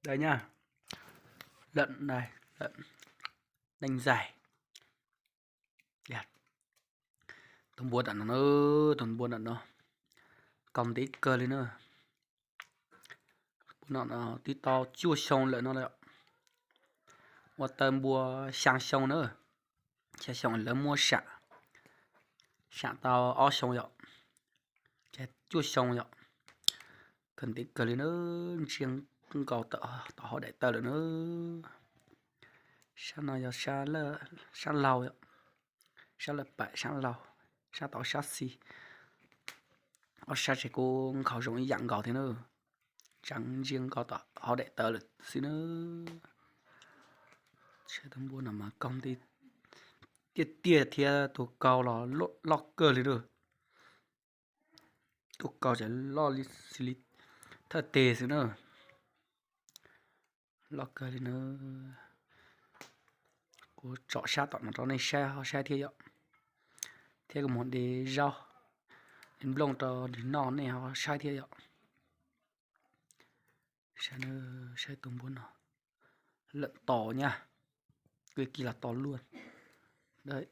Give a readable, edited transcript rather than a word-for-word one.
Đây nhá. Lợn này, lợn đanh dài. Đẹp. Tuần buồn đạn nó, tuần buồn đạn nó. Còn tí cơ lên nữa. Nó tí to chua sông lại nó đấy ạ. Và tầm bùa sáng sông nữa. Chả sông lớn mua xạ. Xạ tao ó sông ạ. Chả chua sông ạ. Cần tí cơ lên nữa. Chiêng cầu tỏ họ đại tờ nữa. Sao nó giờ sao lâu ạ. Sao là bại sao lâu. Sao tỏ sao xì. Ở sao chỉ cô khẩu giống dạng gạo thế nữa. Chẳng riêng có tỏ họ đại tờ là xí nữa. Sẽ thằng buôn nào mà công ty tiệt thì tụ cầu là lót cơ lên được. Tụ cầu sẽ lo xí lý thật tệ xí nữa. Lót cơ lên nữa. Cô chọn xa tọt nó cho nên xe họ xe thiệt ạ. Thế có món để rau. Đến lông cho đến non này họ xe thiệt ạ. Xe nữa xe tùng buôn nào. Lợn to nha. Cái kia là to luôn. Đấy.